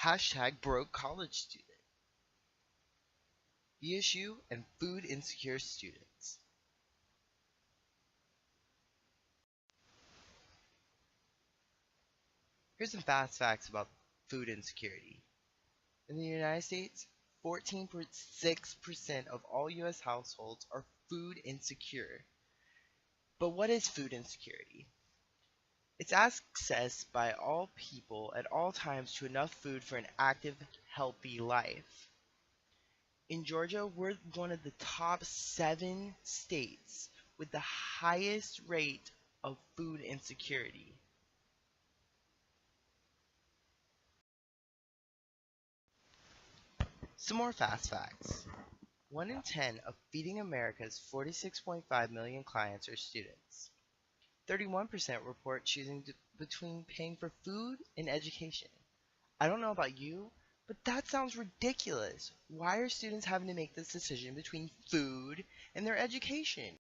Hashtag broke college student. The issue and food insecure students. Here's some fast facts about food insecurity. In the United States, 14.6% of all US households are food insecure. But what is food insecurity? It's access by all people at all times to enough food for an active, healthy life. In Georgia, we're one of the top 7 states with the highest rate of food insecurity. Some more fast facts. 1 in 10 of Feeding America's 46.5 million clients are students. 31% report choosing between paying for food and education. I don't know about you, but that sounds ridiculous. Why are students having to make this decision between food and their education?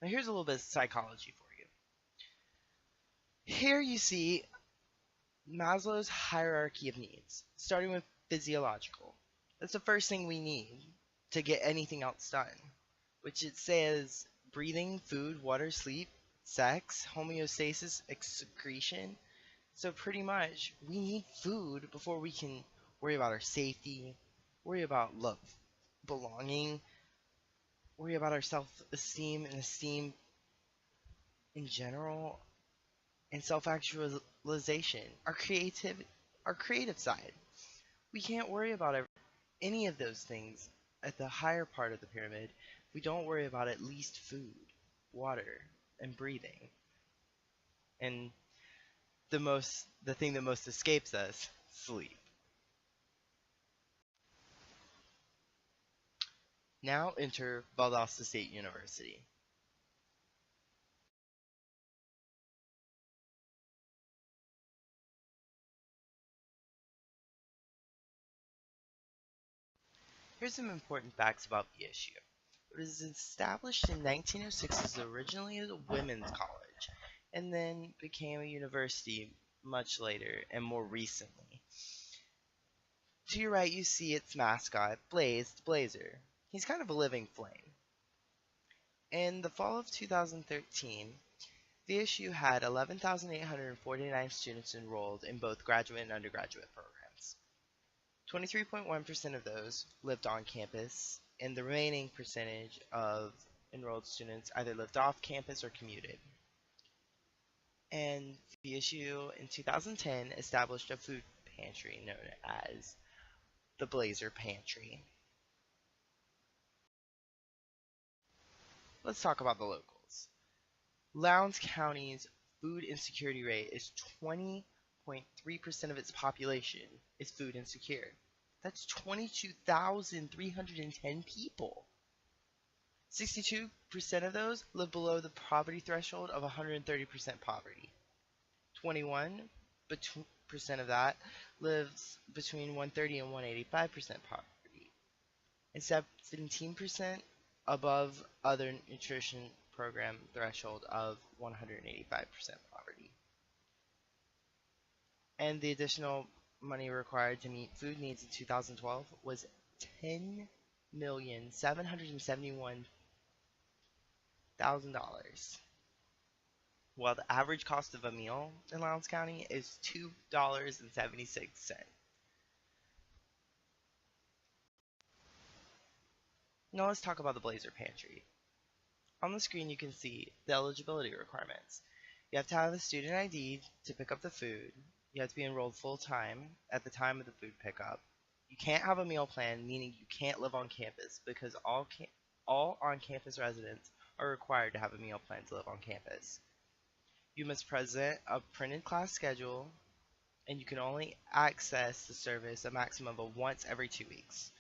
Now here's a little bit of psychology for you. Here you see Maslow's hierarchy of needs, starting with physiological. That's the first thing we need to get anything else done, which it says breathing, food, water, sleep, sex, homeostasis, excretion. So pretty much we need food before we can worry about our safety, worry about love, belonging, worry about our self-esteem and esteem in general, and self-actualization, our creative side. We can't worry about any of those things at the higher part of the pyramid. We don't worry about at least food, water, and breathing. And the thing that most escapes us, sleep. Now enter Valdosta State University. Here's some important facts about the issue. It was established in 1906 as originally as a women's college, and then became a university much later and more recently. To your right you see its mascot, Blaze the Blazer. He's kind of a living flame. In the fall of 2013, the issue had 11,849 students enrolled in both graduate and undergraduate programs. 23.1% of those lived on campus, and the remaining percentage of enrolled students either lived off campus or commuted. And the issue in 2010 established a food pantry known as the Blazer Pantry. Let's talk about the locals. Lowndes County's food insecurity rate is 20.3% of its population is food insecure. That's 22,310 people. 62% of those live below the poverty threshold of 130% poverty. 21% of that lives between 130 and 185% poverty. And 17% above other nutrition program threshold of 185% poverty. And the additional money required to meet food needs in 2012 was $10,771,000, while the average cost of a meal in Lowndes County is $2.76. Now let's talk about the Blazer Pantry. On the screen you can see the eligibility requirements. You have to have a student ID to pick up the food. You have to be enrolled full-time at the time of the food pickup. You can't have a meal plan, meaning you can't live on campus because all on-campus residents are required to have a meal plan to live on campus. You must present a printed class schedule, and you can only access the service a maximum of once every 2 weeks,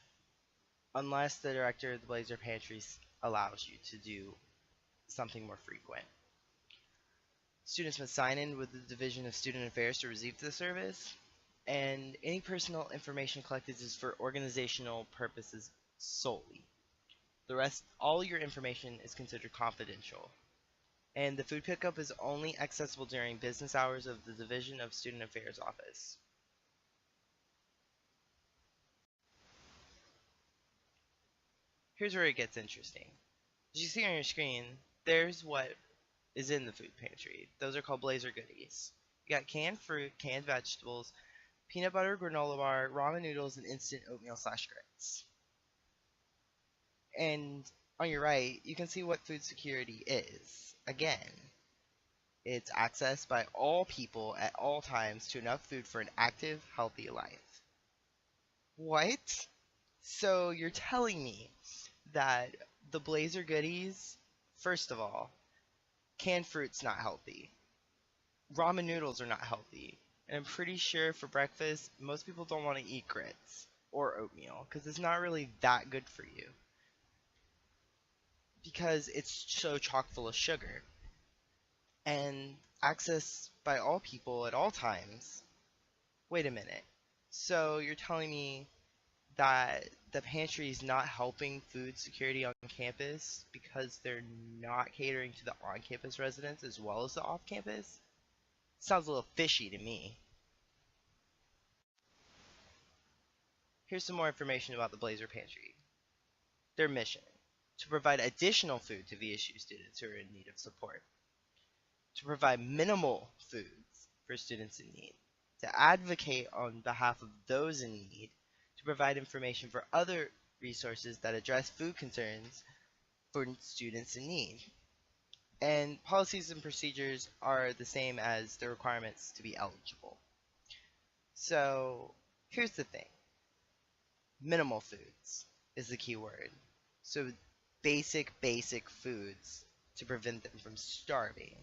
unless the director of the Blazer Pantry allows you to do something more frequent. Students must sign in with the Division of Student Affairs to receive the service, and any personal information collected is for organizational purposes solely. The rest, all your information is considered confidential. And the food pickup is only accessible during business hours of the Division of Student Affairs office. Here's where it gets interesting. As you see on your screen, there's what is in the food pantry. Those are called Blazer goodies. You got canned fruit, canned vegetables, peanut butter granola bar, ramen noodles, and instant oatmeal slash grits. And on your right, you can see what food security is. Again, it's access by all people at all times to enough food for an active, healthy life. What? So you're telling me that the Blazer goodies, first of all, canned fruit's not healthy. Ramen noodles are not healthy. And I'm pretty sure for breakfast, most people don't want to eat grits or oatmeal because it's not really that good for you because it's so chock full of sugar. And access by all people at all times. Wait a minute. So you're telling me that the pantry is not helping food security on campus because they're not catering to the on-campus residents as well as the off-campus? Sounds a little fishy to me. Here's some more information about the Blazer Pantry. Their mission: to provide additional food to VSU students who are in need of support, to provide minimal foods for students in need, to advocate on behalf of those in need, to provide information for other resources that address food concerns for students in need. And policies and procedures are the same as the requirements to be eligible. So here's the thing. Minimal foods is the key word. So basic foods to prevent them from starving,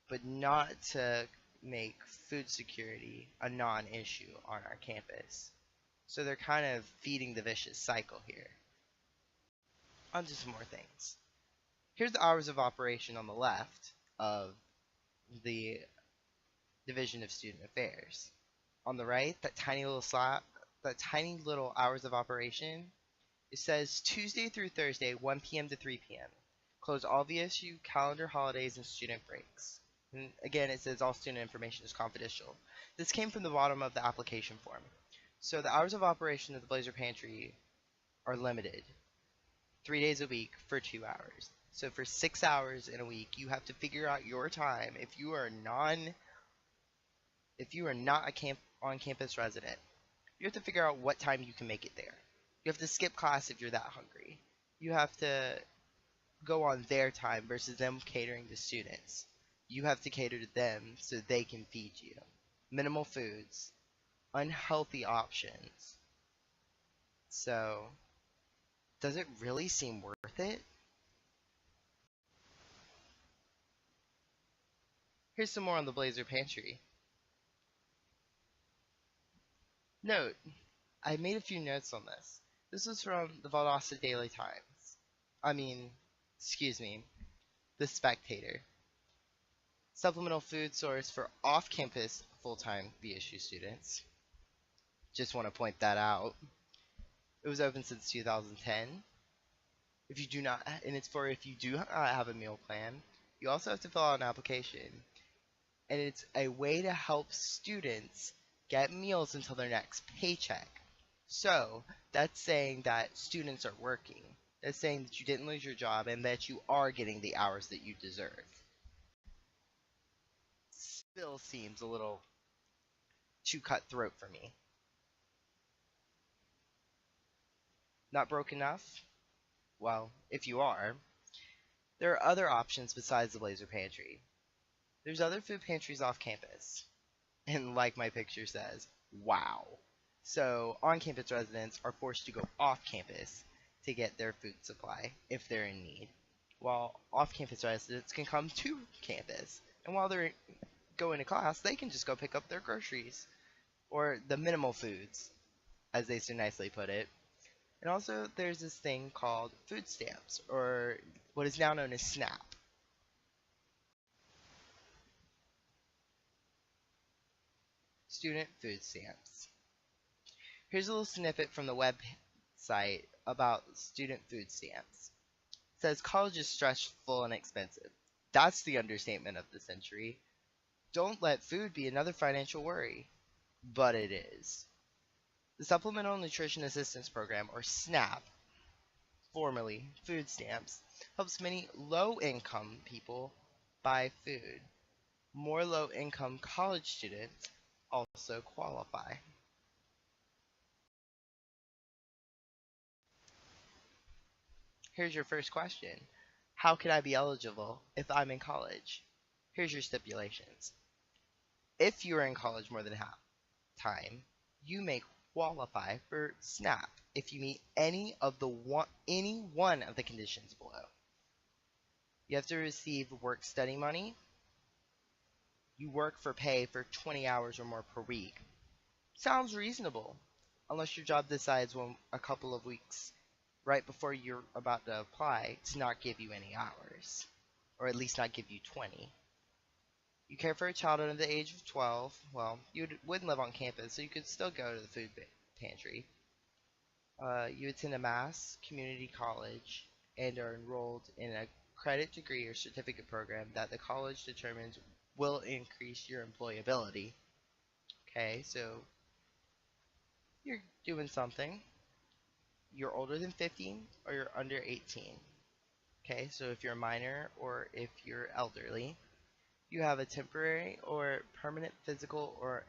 but not to make food security a non-issue on our campus. So they're kind of feeding the vicious cycle here. On to some more things. Here's the hours of operation on the left of the Division of Student Affairs. On the right, that tiny little hours of operation, it says Tuesday through Thursday, 1 p.m. to 3 p.m. Close all VSU calendar holidays and student breaks. And again, it says all student information is confidential. This came from the bottom of the application form. So the hours of operation of the Blazer Pantry are limited. 3 days a week for 2 hours. So for 6 hours in a week, you have to figure out your time. If you are not a on-campus resident, you have to figure out what time you can make it there. You have to skip class if you're that hungry. You have to go on their time versus them catering to students. You have to cater to them so they can feed you. Minimal foods, unhealthy options. So, does it really seem worth it? Here's some more on the Blazer Pantry. Note, I made a few notes on this. This is from the Valdosta Daily Times. Excuse me, The Spectator. Supplemental food source for off-campus full-time VSU students. Just want to point that out. It was open since 2010. If you do not have a meal plan, you also have to fill out an application. And it's a way to help students get meals until their next paycheck. So that's saying that students are working. That's saying that you didn't lose your job and that you are getting the hours that you deserve. Still seems a little too cutthroat for me. Not broke enough? Well, if you are, there are other options besides the Blazer Pantry. There's other food pantries off campus. And like my picture says, wow. So on-campus residents are forced to go off-campus to get their food supply if they're in need, while off-campus residents can come to campus. And while they're going to class, they can just go pick up their groceries, or the minimal foods, as they so nicely put it. And also, there's this thing called food stamps, or what is now known as SNAP. Student food stamps. Here's a little snippet from the website about student food stamps. It says college is stressful and expensive. That's the understatement of the century. Don't let food be another financial worry. But it is. The Supplemental Nutrition Assistance Program, or SNAP, formerly food stamps, helps many low-income people buy food. More low-income college students also qualify. Here's your first question. How could I be eligible if I'm in college? Here's your stipulations. If you are in college more than half time, you may qualify for SNAP if you meet any one of the conditions below. You have to receive work study money. You work for pay for 20 hours or more per week. Sounds reasonable, unless your job decides a couple of weeks right before you're about to apply to not give you any hours, or at least not give you 20. You care for a child under the age of 12. Well, you wouldn't live on campus, so you could still go to the food pantry. You attend a mass community college and are enrolled in a credit degree or certificate program that the college determines will increase your employability. Okay, so you're doing something. You're older than 15 or you're under 18. Okay, so if you're a minor or if you're elderly, you have a temporary or permanent physical or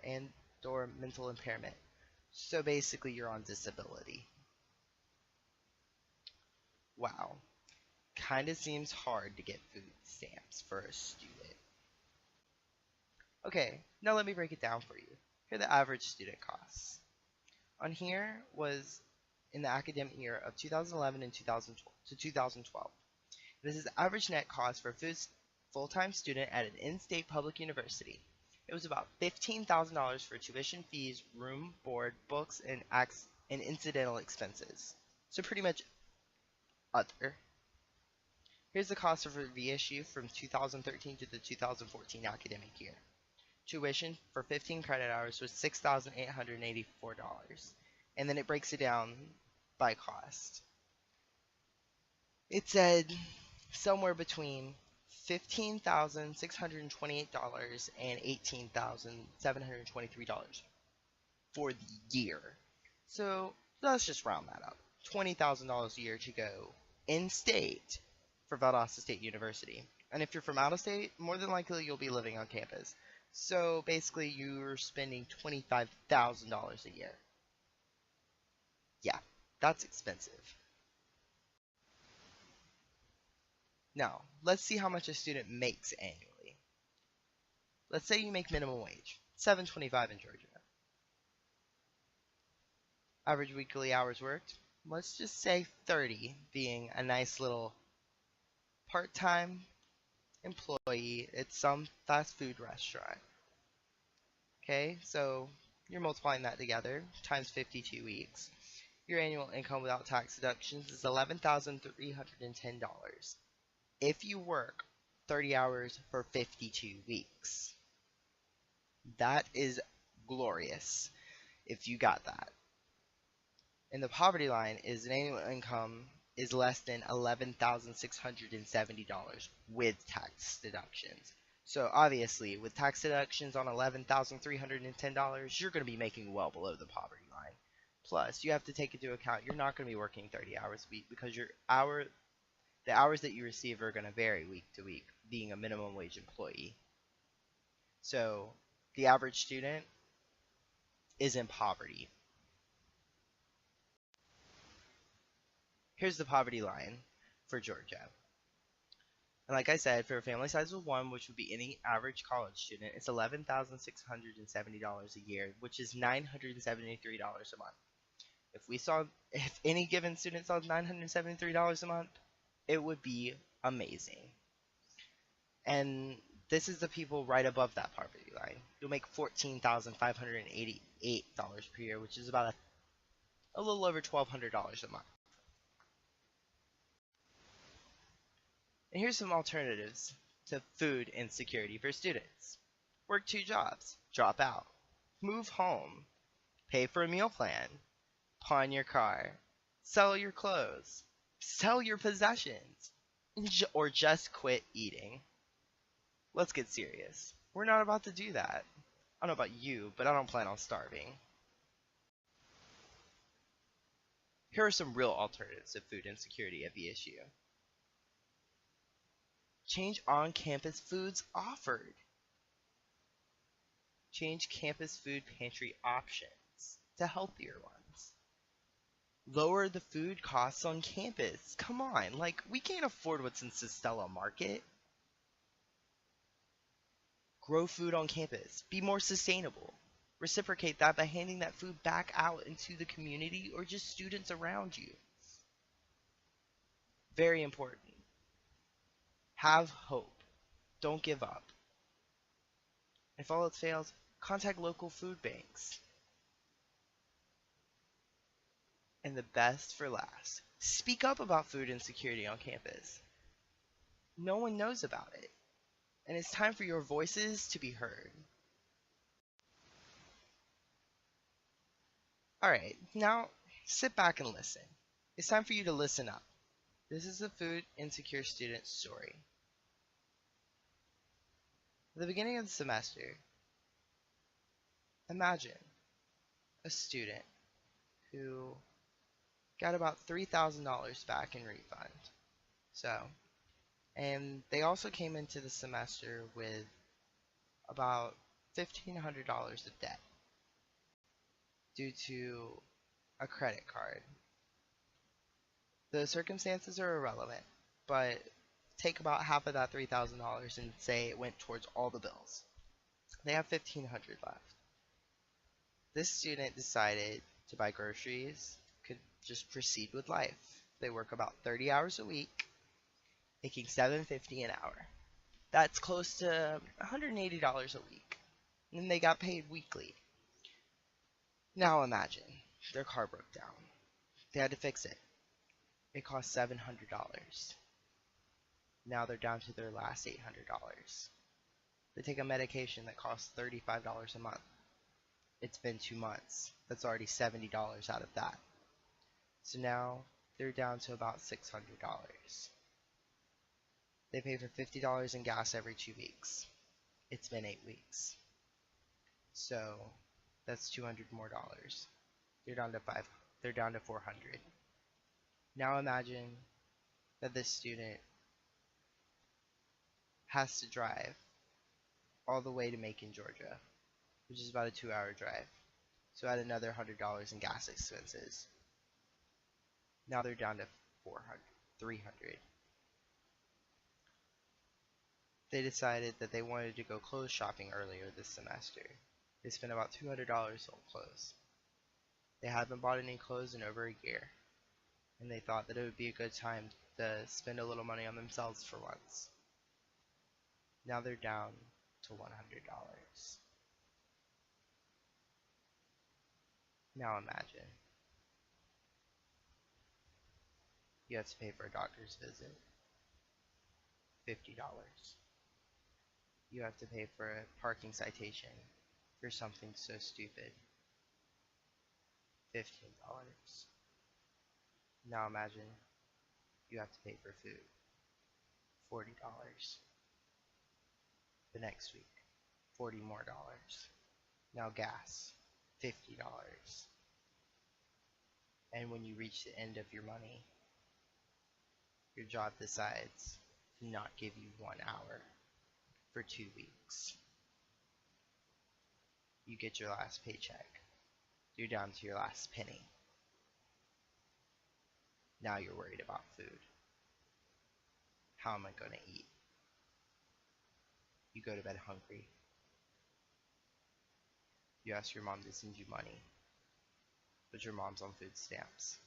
mental impairment. So basically you're on disability. Wow. Kinda seems hard to get food stamps for a student. Okay, now let me break it down for you. Here are the average student costs. On here was in the academic year of 2011 and 2012. This is the average net cost for a full-time student at an in-state public university. It was about $15,000 for tuition fees, room, board, books, and incidental expenses. So pretty much other. Here's the cost of a VSU from 2013 to the 2014 academic year. Tuition for 15 credit hours was $6,884, and then it breaks it down by cost. It said somewhere between $15,628 and $18,723 for the year. So let's just round that up. $20,000 a year to go in-state for Valdosta State University. And if you're from out of state, more than likely you'll be living on campus. So basically you're spending $25,000 a year. Yeah, that's expensive. Now, let's see how much a student makes annually. Let's say you make minimum wage, $7.25 in Georgia. Average weekly hours worked, let's just say 30, being a nice little part-time employee at some fast food restaurant. Okay, so you're multiplying that together times 52 weeks. Your annual income without tax deductions is $11,310 if you work 30 hours for 52 weeks. That is glorious if you got that. And the poverty line is an annual income is less than $11,670 with tax deductions. So obviously, with tax deductions on $11,310, you're going to be making well below the poverty line. Plus, you have to take into account you're not going to be working 30 hours a week because the hours that you receive are going to vary week to week, being a minimum wage employee. So the average student is in poverty. Here's the poverty line for Georgia. And like I said, for a family size of 1, which would be any average college student, it's $11,670 a year, which is $973 a month. If any given student saw $973 a month, it would be amazing. And this is the people right above that poverty line. You'll make $14,588 per year, which is about a little over $1,200 a month. And here's some alternatives to food insecurity for students. Work 2 jobs, drop out, move home, pay for a meal plan, pawn your car, sell your clothes, sell your possessions, or just quit eating. let's get serious. We're not about to do that. I don't know about you, but I don't plan on starving. Here are some real alternatives to food insecurity at VSU. Change on-campus foods offered. Change campus food pantry options to healthier ones. Lower the food costs on campus. Come on, like, we can't afford what's in Sistella Market. Grow food on campus. Be more sustainable. Reciprocate that by handing that food back out into the community or just students around you. Very important. Have hope. Don't give up. If all else fails, contact local food banks. And the best for last, speak up about food insecurity on campus. No one knows about it, and it's time for your voices to be heard. Alright, now sit back and listen. It's time for you to listen up. This is a food insecure student's story. At the beginning of the semester, imagine a student who got about $3,000 back in refund. And they also came into the semester with about $1,500 of debt due to a credit card. The circumstances are irrelevant, but take about half of that $3,000 and say it went towards all the bills. They have $1,500 left. This student decided to buy groceries, could just proceed with life. They work about 30 hours a week, making $7.50 an hour. That's close to $180 a week. And then they got paid weekly. Now imagine, their car broke down. They had to fix it. It cost $700. Now they're down to their last $800. They take a medication that costs $35 a month. It's been 2 months. That's already $70 out of that. So now they're down to about $600. They pay for $50 in gas every 2 weeks. It's been 8 weeks. So that's $200 more. They're down to $400. Now imagine that this student has to drive all the way to Macon, Georgia, which is about a 2-hour drive. So add another $100 in gas expenses. Now they're down to $300. They decided that they wanted to go clothes shopping earlier this semester. They spent about $200 on clothes. They haven't bought any clothes in over a year, and they thought that it would be a good time to spend a little money on themselves for once. Now they're down to $100. Now imagine you have to pay for a doctor's visit, $50. You have to pay for a parking citation for something so stupid, $15. Now imagine you have to pay for food, $40. The next week, $40 more. Now gas, $50. And when you reach the end of your money, your job decides to not give you 1 hour for 2 weeks. You get your last paycheck. You're down to your last penny. Now you're worried about food. How am I going to eat? You go to bed hungry. You ask your mom to send you money, but your mom's on food stamps,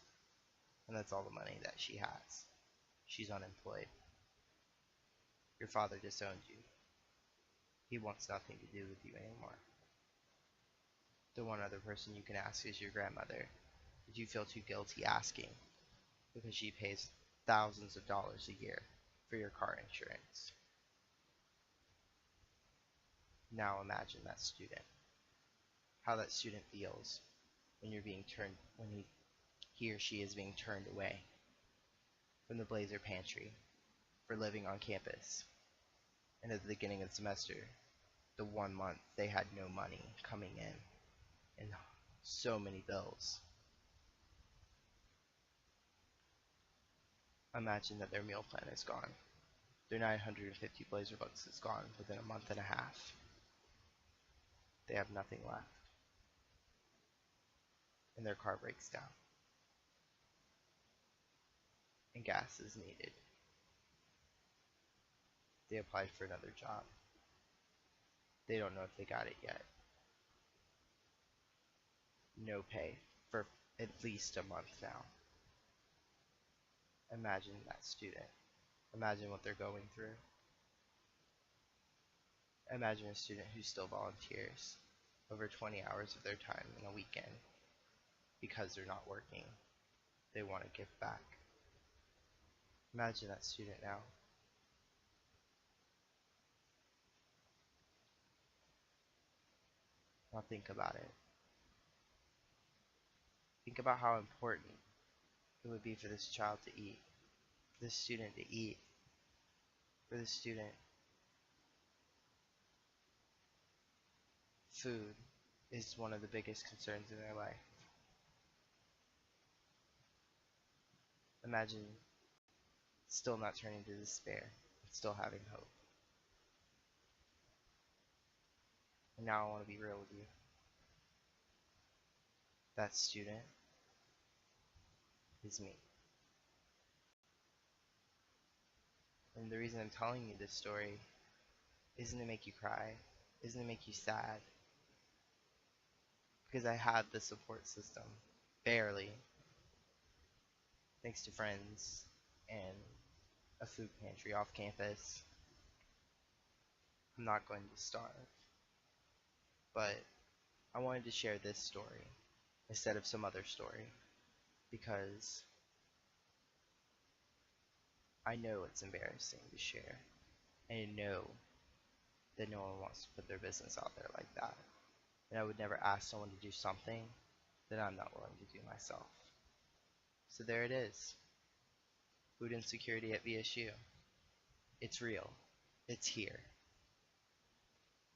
and that's all the money that she has. She's unemployed. Your father disowned you. He wants nothing to do with you anymore. The one other person you can ask is your grandmother, but you feel too guilty asking because she pays thousands of dollars a year for your car insurance. Now imagine that student. How that student feels when he or she is being turned away from the Blazer pantry for living on campus, and And at the beginning of the semester, the 1 month, they had no money coming in and so many bills. Imagine that their meal plan is gone. Their 950 Blazer books is gone within a month and a half. They have nothing left. And their car breaks down. And gas is needed. They applied for another job. They don't know if they got it yet. No pay for at least a month now. Imagine that student. Imagine what they're going through. Imagine a student who still volunteers over 20 hours of their time in a weekend because they're not working. They want to give back. Imagine that student now. Now think about it. Think about how important it would be for this child to eat, for this student to eat, for this student. Food is one of the biggest concerns in their life. Imagine still not turning to despair, still having hope. And now I want to be real with you. That student is me. And the reason I'm telling you this story isn't to make you cry, isn't to make you sad, because I had the support system, barely, thanks to friends and a food pantry off campus. I'm not going to starve, but I wanted to share this story instead of some other story, because I know it's embarrassing to share, and I know that no one wants to put their business out there like that, and I would never ask someone to do something that I'm not willing to do myself. So there it is. Food insecurity at VSU. It's real. It's here.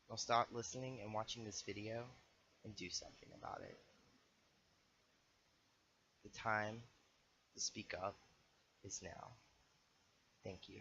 Now stop listening and watching this video and do something about it. The time to speak up is now. Thank you.